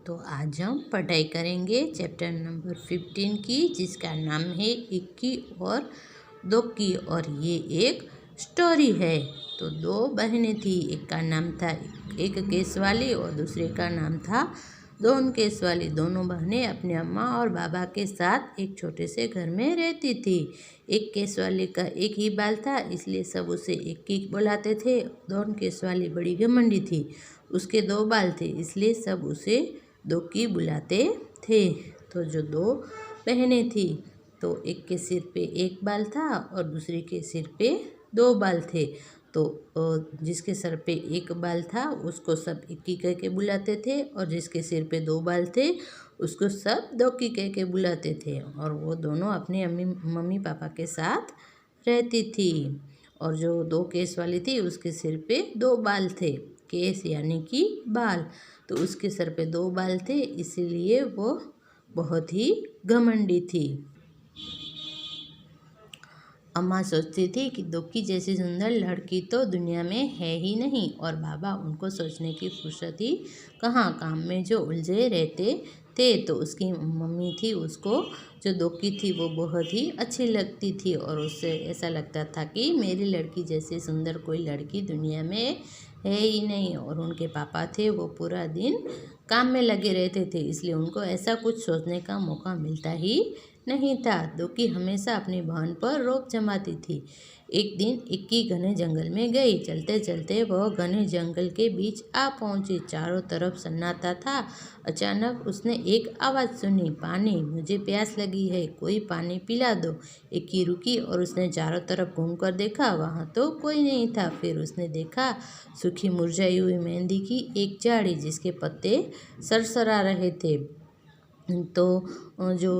तो आज हम पढ़ाई करेंगे चैप्टर नंबर 15 की, जिसका नाम है इक्की और दोक्की। और ये एक स्टोरी है। तो दो बहनें थी, एक का नाम था एक केस वाली और दूसरे का नाम था दोन केस वाली। दोनों बहनें अपने अम्मा और बाबा के साथ एक छोटे से घर में रहती थी। एक केस वाली का एक ही बाल था, इसलिए सब उसे इक्की बुलाते थे। दोन केस वाली बड़ी घमंडी थी, उसके दो बाल थे, इसलिए सब उसे दोक्की बुलाते थे। तो जो दो बहनें थी, तो एक के सिर पे एक बाल था और दूसरे के सिर पे दो बाल थे। तो जिसके सर पे एक बाल था उसको सब इक्की कह के बुलाते थे, और जिसके सिर पे दो बाल थे उसको सब दोक्की कह के बुलाते थे। और वो दोनों अपने मम्मी पापा के साथ रहती थी। और जो दो केस वाली थी उसके सिर पे दो बाल थे, केस यानी कि बाल, तो उसके सर पे दो बाल थे, इसीलिए वो बहुत ही घमंडी थी। अम्मा सोचती थी कि दोक्की जैसी सुंदर लड़की तो दुनिया में है ही नहीं, और बाबा उनको सोचने की फुर्सत ही कहाँ, काम में जो उलझे रहते थे। तो उसकी मम्मी थी, उसको जो दोक्की थी वो बहुत ही अच्छी लगती थी, और उससे ऐसा लगता था कि मेरी लड़की जैसी सुंदर कोई लड़की दुनिया में है ही नहीं। और उनके पापा थे, वो पूरा दिन काम में लगे रहते थे, इसलिए उनको ऐसा कुछ सोचने का मौका मिलता ही नहीं था। दोक्की हमेशा अपनी बहन पर रोब जमाती थी। एक दिन इक्की घने जंगल में गई। चलते चलते वह घने जंगल के बीच आ पहुंची। चारों तरफ सन्नाटा था। अचानक उसने एक आवाज़ सुनी, पानी, मुझे प्यास लगी है, कोई पानी पिला दो। इक्की रुकी और उसने चारों तरफ घूमकर देखा, वहाँ तो कोई नहीं था। फिर उसने देखा सूखी मुरझाई हुई मेहंदी की एक झाड़ी, जिसके पत्ते सरसरा रहे थे। तो जो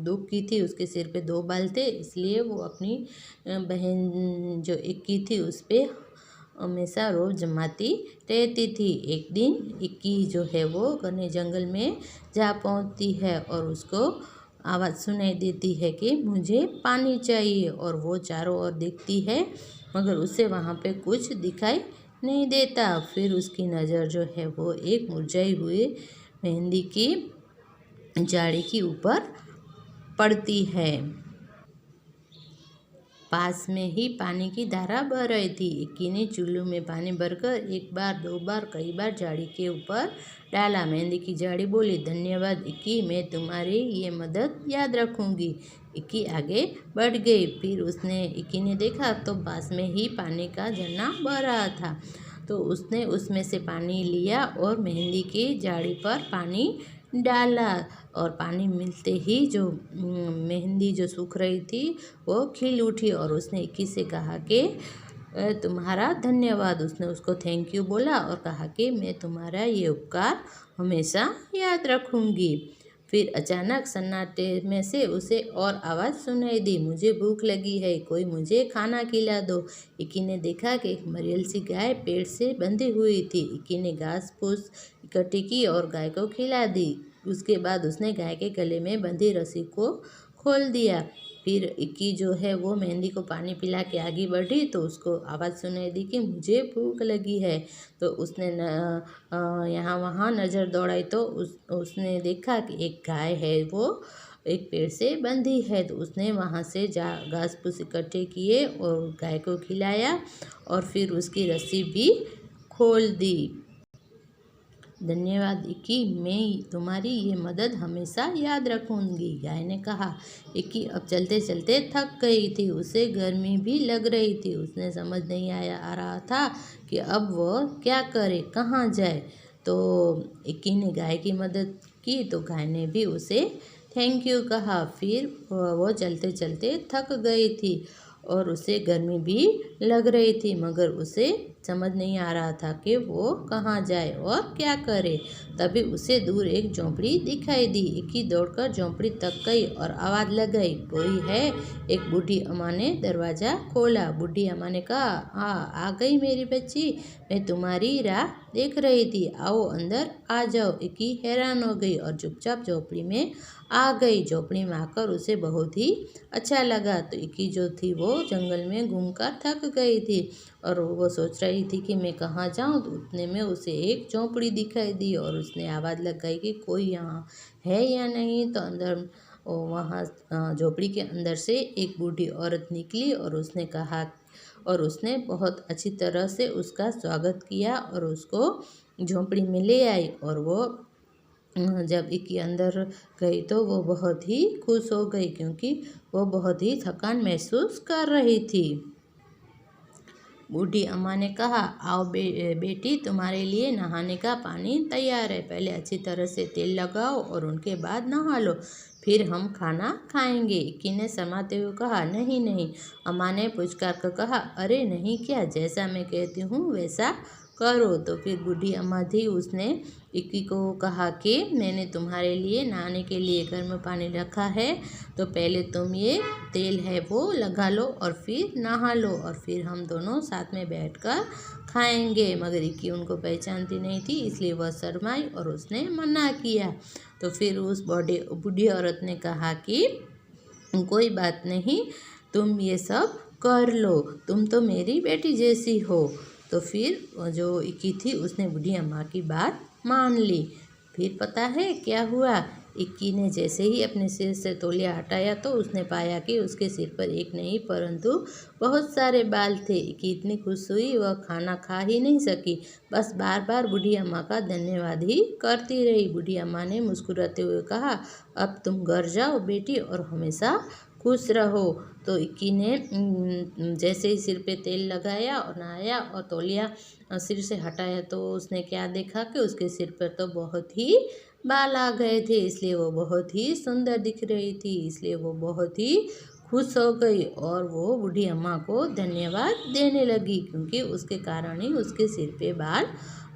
दोक्की थी उसके सिर पे दो बाल थे, इसलिए वो अपनी बहन जो इक्की थी उस पर हमेशा रोब जमाती रहती थी। एक दिन इक्की जो है वो घने जंगल में जा पहुंचती है और उसको आवाज़ सुनाई देती है कि मुझे पानी चाहिए। और वो चारों ओर देखती है, मगर उसे वहाँ पे कुछ दिखाई नहीं देता। फिर उसकी नज़र जो है वो एक मुरझाई हुई मेहंदी की झाड़ी के ऊपर पड़ती है। पास में ही पानी की धारा बह रही थी। इक्की ने चुल्लू में पानी भरकर एक बार, दो बार, कई बार झाड़ी के ऊपर डाला। मेहंदी की झाड़ी बोली, धन्यवाद इक्की, मैं तुम्हारी ये मदद याद रखूंगी। इक्की आगे बढ़ गई। फिर इक्की ने देखा तो पास में ही पानी का झरना बह रहा था। तो उसने उसमें से पानी लिया और मेहंदी की झाड़ी पर पानी डाला, और पानी मिलते ही जो मेहंदी जो सूख रही थी वो खिल उठी। और उसने इक्की से कहा कि तुम्हारा धन्यवाद। उसने उसको थैंक यू बोला और कहा कि मैं तुम्हारा ये उपकार हमेशा याद रखूंगी। फिर अचानक सन्नाटे में से उसे और आवाज़ सुनाई दी, मुझे भूख लगी है, कोई मुझे खाना खिला दो। इक्की ने देखा कि एक मरियल सी गाय पेड़ से बंधी हुई थी। इक्की ने घास फूस इकट्ठी की और गाय को खिला दी। उसके बाद उसने गाय के गले में बंधी रस्सी को खोल दिया। फिर इक्की जो है वो मेहंदी को पानी पिला के आगे बढ़ी, तो उसको आवाज़ सुनाई दी कि मुझे भूख लगी है। तो उसने यहाँ वहाँ नज़र दौड़ाई, तो उसने देखा कि एक गाय है वो एक पेड़ से बंधी है। तो उसने वहाँ से घास फूस इकट्ठे किए और गाय को खिलाया, और फिर उसकी रस्सी भी खोल दी। धन्यवाद इक्की, मैं तुम्हारी ये मदद हमेशा याद रखूंगी, गाय ने कहा। इक्की अब चलते चलते थक गई थी, उसे गर्मी भी लग रही थी। उसने समझ नहीं आ रहा था कि अब वह क्या करे, कहाँ जाए। तो इक्की ने गाय की मदद की, तो गाय ने भी उसे थैंक यू कहा। फिर वो चलते चलते थक गई थी और उसे गर्मी भी लग रही थी, मगर उसे समझ नहीं आ रहा था कि वो कहाँ जाए और क्या करे। तभी उसे दूर एक झोंपड़ी दिखाई दी। इक्की दौड़कर झोंपड़ी तक गई और आवाज़ लगाई, कोई है? एक बूढ़ी अम्मा ने दरवाज़ा खोला। बूढ़ी अम्मा ने कहा, आ गई मेरी बच्ची, मैं तुम्हारी राह देख रही थी, आओ अंदर आ जाओ। इक्की हैरान हो गई और चुपचाप झोंपड़ी में आ गई। झोंपड़ी में आकर उसे बहुत ही अच्छा लगा। तो इक्की जो थी वो जंगल में घूमकर थक गई थी और वो सोच रही थी कि मैं कहाँ जाऊँ, तो उतने में उसे एक झोंपड़ी दिखाई दी और उसने आवाज़ लगाई कि कोई यहाँ है या नहीं। तो अंदर वहाँ झोपड़ी के अंदर से एक बूढ़ी औरत निकली और उसने कहा और उसने बहुत अच्छी तरह से उसका स्वागत किया और उसको झोंपड़ी में ले आई। और वो जब इक्की अंदर गई तो वो बहुत ही खुश हो गई, क्योंकि वो बहुत ही थकान महसूस कर रही थी। बूढ़ी अम्मा ने कहा, आओ बेटी, तुम्हारे लिए नहाने का पानी तैयार है। पहले अच्छी तरह से तेल लगाओ और उनके बाद नहा लो, फिर हम खाना खाएंगे। इक्की ने शर्माते हुए कहा, नहीं नहीं। अम्मा ने पुचकार कर कहा, अरे नहीं क्या, जैसा मैं कहती हूँ वैसा करो। तो फिर बूढ़ी अम्मा थी, उसने इक्की को कहा कि मैंने तुम्हारे लिए नहाने के लिए गर्म पानी रखा है, तो पहले तुम ये तेल है वो लगा लो और फिर नहा लो, और फिर हम दोनों साथ में बैठकर खाएंगे। मगर इक्की उनको पहचानती नहीं थी, इसलिए वह शर्माई और उसने मना किया। तो फिर उस बूढ़ी औरत ने कहा कि कोई बात नहीं, तुम ये सब कर लो, तुम तो मेरी बेटी जैसी हो। तो फिर जो इक्की थी उसने बूढ़ी अम्मा की बात मान ली। फिर पता है क्या हुआ, इक्की ने जैसे ही अपने सिर से तौलिया हटाया तो उसने पाया कि उसके सिर पर एक नहीं परंतु बहुत सारे बाल थे। इक्की इतनी खुश हुई वह खाना खा ही नहीं सकी, बस बार बार बूढ़ी अम्मा का धन्यवाद ही करती रही। बूढ़ी अम्मा ने मुस्कुराते हुए कहा, अब तुम घर जाओ बेटी और हमेशा खुश रहो। तो इक्की ने जैसे ही सिर पे तेल लगाया और नहाया और तौलिया सिर से हटाया तो उसने क्या देखा कि उसके सिर पर तो बहुत ही बाल आ गए थे, इसलिए वो बहुत ही सुंदर दिख रही थी। इसलिए वो बहुत ही खुश हो गई और वो बूढ़ी अम्मा को धन्यवाद देने लगी, क्योंकि उसके कारण ही उसके सिर पे बाल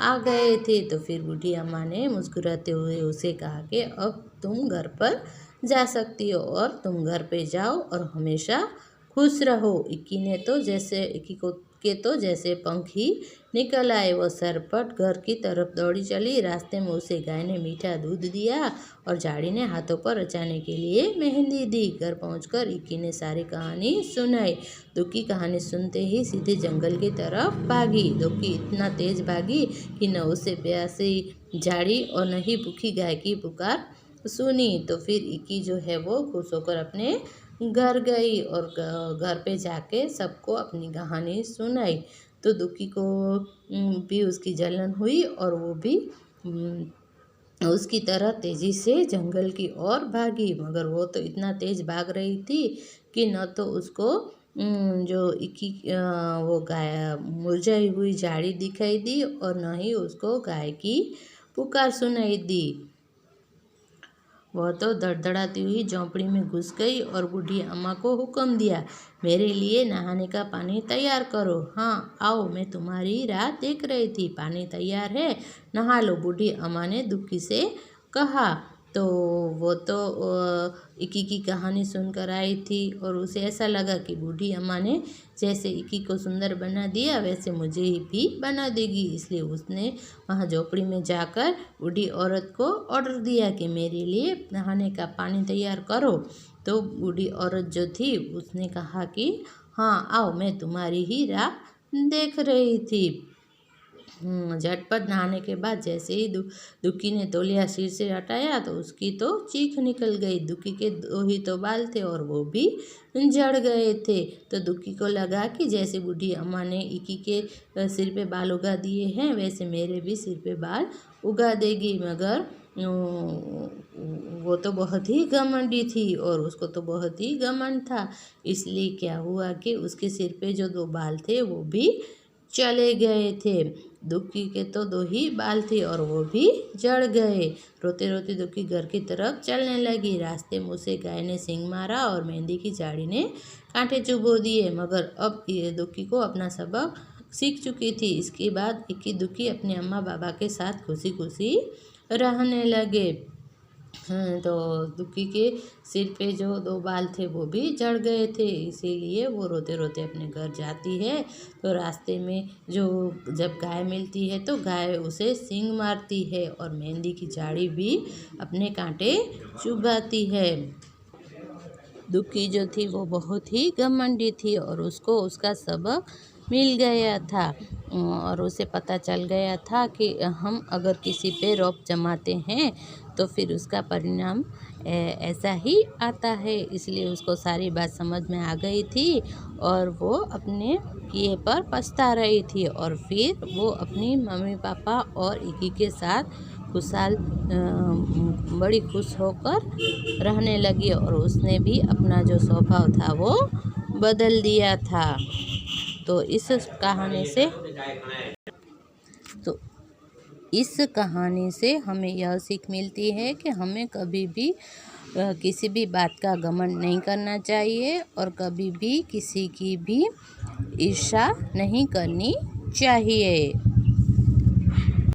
आ गए थे। तो फिर बूढ़ी अम्मा ने मुस्कुराते हुए उसे कहा कि अब तुम घर पर जा सकती हो और तुम घर पे जाओ और हमेशा खुश रहो। इक्की तो जैसे पंख ही निकल आए, वो सरपट घर की तरफ दौड़ी चली। रास्ते में उसे गाय ने मीठा दूध दिया और झाड़ी ने हाथों पर रचाने के लिए मेहंदी दी। घर पहुंचकर इक्की ने सारी कहानी सुनाई। दुक्की कहानी सुनते ही सीधे जंगल की तरफ भागी। दुक्की इतना तेज भागी कि न उसे प्यासी झाड़ी और न ही भूखी गाय की पुकार सुनी। तो फिर इक्की जो है वो खुश होकर अपने घर गई और घर पे जाके सबको अपनी कहानी सुनाई। तो दुक्की को भी उसकी जलन हुई और वो भी उसकी तरह तेजी से जंगल की ओर भागी, मगर वो तो इतना तेज भाग रही थी कि न तो उसको जो इक्की वो गाय मुरझाई हुई झाड़ी दिखाई दी और न ही उसको गाय की पुकार सुनाई दी। वह तो धड़धड़ाती हुई झोंपड़ी में घुस गई और बूढ़ी अम्मा को हुक्म दिया, मेरे लिए नहाने का पानी तैयार करो। हाँ आओ, मैं तुम्हारी राह देख रही थी, पानी तैयार है, नहा लो, बूढ़ी अम्मा ने दुक्की से कहा। तो वो तो इक्की की कहानी सुनकर आई थी और उसे ऐसा लगा कि बूढ़ी अम्मा ने जैसे इक्की को सुंदर बना दिया वैसे मुझे भी बना देगी, इसलिए उसने वहाँ झोपड़ी में जाकर बूढ़ी औरत को ऑर्डर दिया कि मेरे लिए नहाने का पानी तैयार करो। तो बूढ़ी औरत जो थी उसने कहा कि हाँ आओ, मैं तुम्हारी ही राह देख रही थी। झटपट नहाने के बाद जैसे ही दुक्की ने तौलिया सिर से हटाया तो उसकी तो चीख निकल गई। दुक्की के 2 ही तो बाल थे और वो भी झड़ गए थे। तो दुक्की को लगा कि जैसे बूढ़ी अम्मा ने इक्की के सिर पे बाल उगा दिए हैं वैसे मेरे भी सिर पे बाल उगा देगी। मगर वो तो बहुत ही घमंडी थी और उसको तो बहुत ही घमंड था। इसलिए क्या हुआ कि उसके सिर पे जो 2 बाल थे वो भी चले गए थे। दुक्की के तो 2 ही बाल थे और वो भी जड़ गए। रोते रोते दुक्की घर की तरफ चलने लगी। रास्ते में उसे गाय ने सींग मारा और मेहंदी की झाड़ी ने कांटे चुभो दिए, मगर अब ये दुक्की को अपना सबक सीख चुकी थी। इसके बाद इक्की दुक्की अपने अम्मा बाबा के साथ खुशी खुशी रहने लगे। तो दुक्की के सिर पे जो 2 बाल थे वो भी झड़ गए थे, इसीलिए वो रोते रोते अपने घर जाती है। तो रास्ते में जब गाय मिलती है तो गाय उसे सींग मारती है और मेहंदी की झाड़ी भी अपने कांटे चुभाती है। दुक्की जो थी वो बहुत ही घमंडी थी और उसको उसका सबक मिल गया था और उसे पता चल गया था कि हम अगर किसी पे रौब जमाते हैं तो फिर उसका परिणाम ऐसा ही आता है। इसलिए उसको सारी बात समझ में आ गई थी और वो अपने किए पर पछता रही थी और फिर वो अपनी मम्मी पापा और इकी के साथ खुशहाल बड़ी खुश होकर रहने लगी और उसने भी अपना जो स्वभाव था वो बदल दिया था। तो इस कहानी से हमें यह सीख मिलती है कि हमें कभी भी किसी भी बात का घमंड नहीं करना चाहिए और कभी भी किसी की भी ईर्ष्या नहीं करनी चाहिए।